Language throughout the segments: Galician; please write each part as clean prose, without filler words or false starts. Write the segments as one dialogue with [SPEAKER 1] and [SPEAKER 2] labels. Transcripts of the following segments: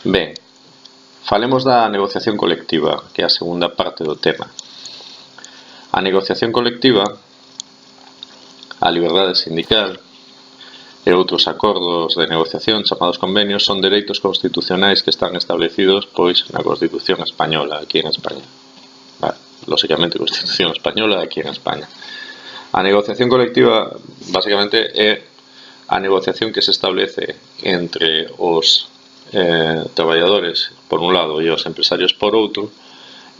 [SPEAKER 1] Ben, falemos da negociación colectiva, que é a segunda parte do tema. A negociación colectiva, a liberdade sindical e outros acordos de negociación chamados convenios son dereitos constitucionais que están establecidos pois na Constitución española, aquí en España. Vale, lógicamente, Constitución española aquí en España. A negociación colectiva, basicamente, é a negociación que se establece entre os traballadores por un lado e os empresarios por outro,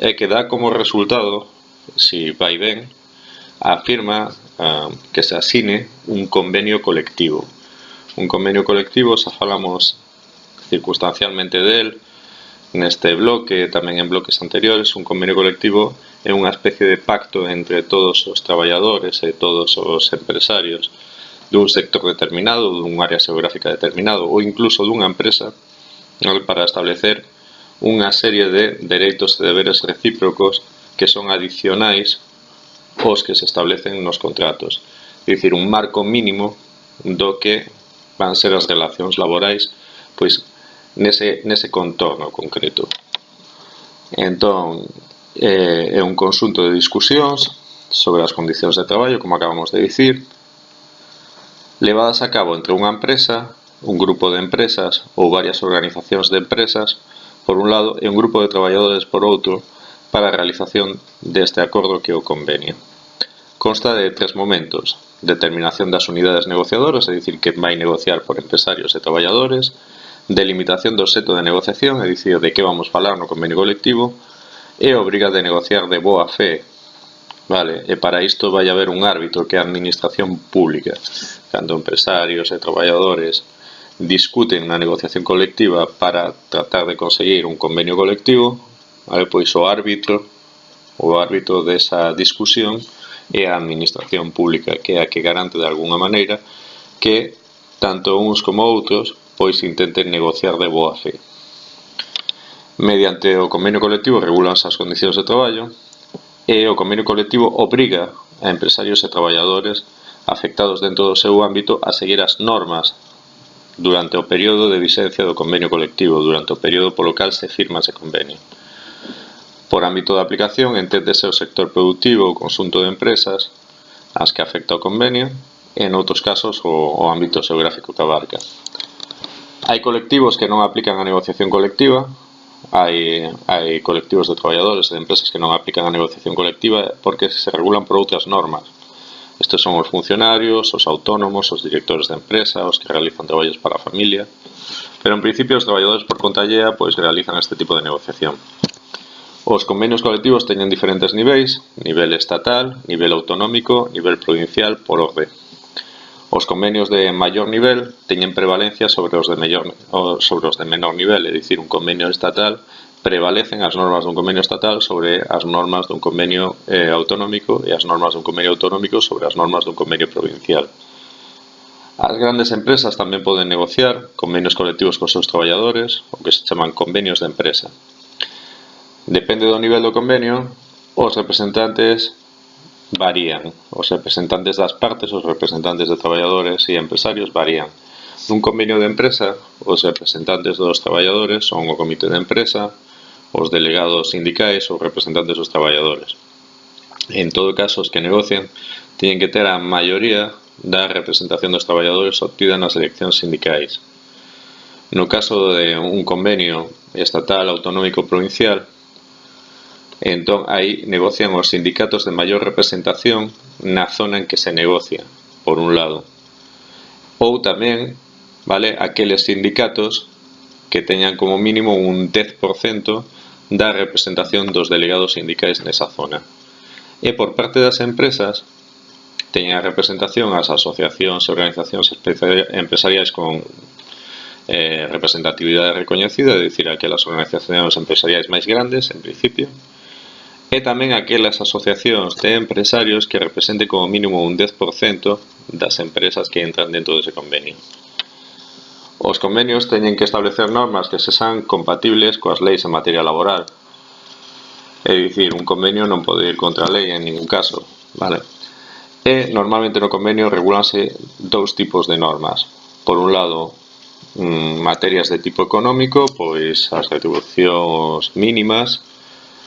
[SPEAKER 1] e que dá como resultado, si vai ben, a firma que se asine un convenio colectivo. Un convenio colectivo, xa falamos circunstancialmente del neste bloque, tamén en bloques anteriores. Un convenio colectivo é unha especie de pacto entre todos os traballadores e todos os empresarios dun sector determinado, dun área xeográfica determinado ou incluso dunha empresa, para establecer unha serie de dereitos e deberes recíprocos que son adicionais aos que se establecen nos contratos. É dicir, un marco mínimo do que van ser as relacións laborais pois nese contorno concreto. Entón, é un conxunto de discusións sobre as condicións de traballo, como acabamos de dicir, levadas a cabo entre unha empresa, un grupo de empresas ou varias organizacións de empresas por un lado e un grupo de traballadores por outro para a realización deste acordo que é o convenio. Consta de tres momentos: determinación das unidades negociadoras, é dicir, que vai negociar por empresarios e traballadores; delimitación do obxecto de negociación, é dicir, de que vamos falar no convenio colectivo; e obriga de negociar de boa fe. Vale, e para isto vai haber un árbitro que é a administración pública. Cando empresarios e traballadores discuten na negociación colectiva para tratar de conseguir un convenio colectivo, vale, pois o árbitro desa discusión é a administración pública, que é a que garante de alguna maneira que tanto uns como outros pois intenten negociar de boa fe. Mediante o convenio colectivo regulanse as condicións de traballo e o convenio colectivo obriga a empresarios e traballadores afectados dentro do seu ámbito a seguir as normas durante o período de vigencia do convenio colectivo, durante o período polo cal se firma ese convenio. Por ámbito de aplicación, enténdese o sector productivo, o conxunto de empresas ás que afecta o convenio, e en outros casos o ámbito xeográfico que abarca. Hai colectivos que non aplican a negociación colectiva, hai colectivos de traballadores e de empresas que non aplican a negociación colectiva porque se regulan por outras normas. Estes son os funcionarios, os autónomos, os directores de empresa, os que realizan traballos para a familia, pero en principio os traballadores por conta allea pois realizan este tipo de negociación. Os convenios colectivos teñen diferentes niveis: nivel estatal, nivel autonómico, nivel provincial, por orde. Os convenios de maior nivel teñen prevalencia sobre os de menor nivel, é dicir, un convenio estatal prevalecen as normas dun convenio estatal sobre as normas dun convenio autonómico e as normas dun convenio autonómico sobre as normas dun convenio provincial. As grandes empresas tamén poden negociar convenios colectivos cos seus traballadores, o que se chaman convenios de empresa. Depende do nivel do convenio, os representantes varían. Os representantes das partes, os representantes de traballadores e empresarios varían. Nun convenio de empresa, os representantes dos traballadores son o comité de empresa, os delegados sindicais ou representantes dos traballadores. En todo caso, os que negocian teñen que ter a maioría da representación dos traballadores obtida nas eleccións sindicais. No caso de un convenio estatal, autonómico, provincial, entón aí negocian os sindicatos de maior representación na zona en que se negocia, por un lado, ou tamén, vale, aqueles sindicatos que teñan como mínimo un 10% da representación dos delegados sindicais nesa zona. E por parte das empresas teñen a representación as asociacións e organizacións empresariais con representatividade recoñecida, é dicir, aquelas organizacións empresariais máis grandes, en principio, e tamén aquelas asociacións de empresarios que representen como mínimo un 10% das empresas que entran dentro dese convenio. Os convenios teñen que establecer normas que sexan compatibles coas leis en materia laboral. É dicir, un convenio non pode ir contra a lei en ningún caso, vale? E normalmente no convenio regulanse dous tipos de normas. Por un lado, materias de tipo económico, pois as retribucións mínimas,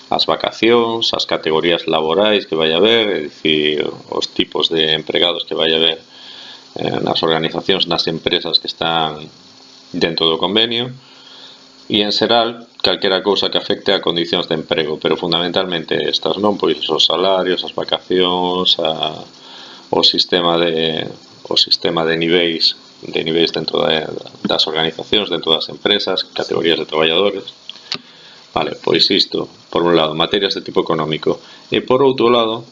[SPEAKER 1] as vacacións, as categorías laborais que vai haber, é dicir, os tipos de empregados que vai haber nas organizacións, nas empresas que están dentro do convenio, e en xeral calquera cousa que afecte a condicións de emprego, pero fundamentalmente estas, non? Pois os salarios, as vacacións, o sistema de niveis dentro das organizacións, dentro das empresas, categorías de traballadores. Vale, pois isto, por un lado, materias de tipo económico. E por outro lado,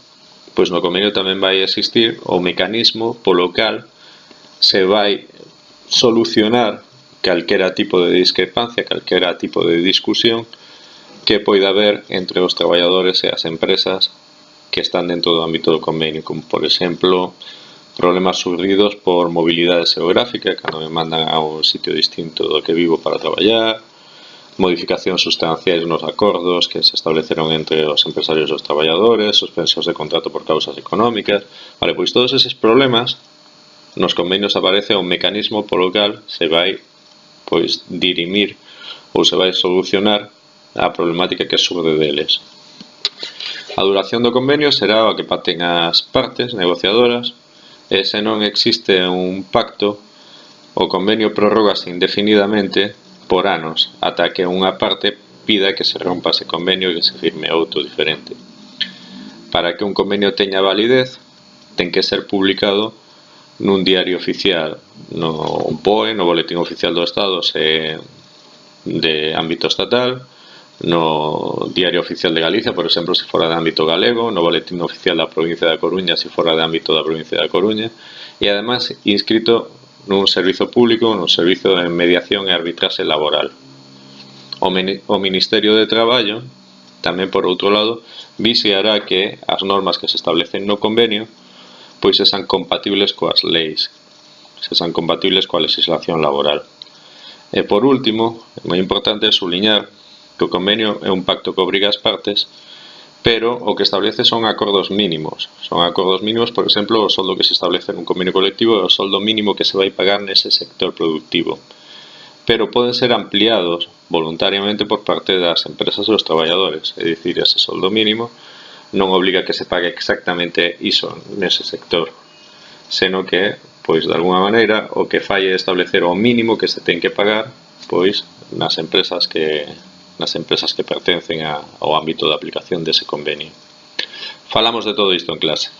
[SPEAKER 1] pois no convenio tamén vai existir o mecanismo polo cal se vai solucionar calquera tipo de discrepancia, calquera tipo de discusión que poida haber entre os traballadores e as empresas que están dentro do ámbito do convenio, como por exemplo problemas surdidos por mobilidade xeográfica, cando me mandan a un sitio distinto do que vivo para traballar, modificacións sustanciais nos acordos que se estableceron entre os empresarios e os traballadores, suspensións de contrato por causas económicas. Vale, pois todos eses problemas nos convenios aparece un mecanismo polo cal se vai pois dirimir ou se vai solucionar a problemática que surde deles. A duración do convenio será o que pacten as partes negociadoras, e se non existe un pacto, o convenio prorrógase indefinidamente por anos, ata que unha parte pida que se rompa ese convenio e que se firme outro diferente. Para que un convenio teña validez, ten que ser publicado nun diario oficial, no BOE, no Boletín Oficial do Estado, se de ámbito estatal, no Diario Oficial de Galicia, por exemplo, se fora de ámbito galego, no Boletín Oficial da Provincia da Coruña, se fora de ámbito da Provincia da Coruña, e además inscrito nun servizo público, nun servizo de mediación e arbitraxe laboral. O Ministerio de Traballo, tamén por outro lado, vixiará que as normas que se establecen no convenio pois sexan compatibles coas leis, sexan compatibles coa legislación laboral. E por último, é moi importante subliñar que o convenio é un pacto que obriga as partes, pero o que establece son acordos mínimos. Son acordos mínimos, por exemplo, o soldo que se establece nun convenio colectivo é o soldo mínimo que se vai pagar nese sector productivo. Pero poden ser ampliados voluntariamente por parte das empresas e dos traballadores, é dicir, ese soldo mínimo non obliga que se pague exactamente iso nese sector, senón que, pois, de alguna maneira, o que fai é establecer o mínimo que se ten que pagar, pois, nas empresas que pertencen ao ámbito de aplicación dese convenio. Falamos de todo isto en clase.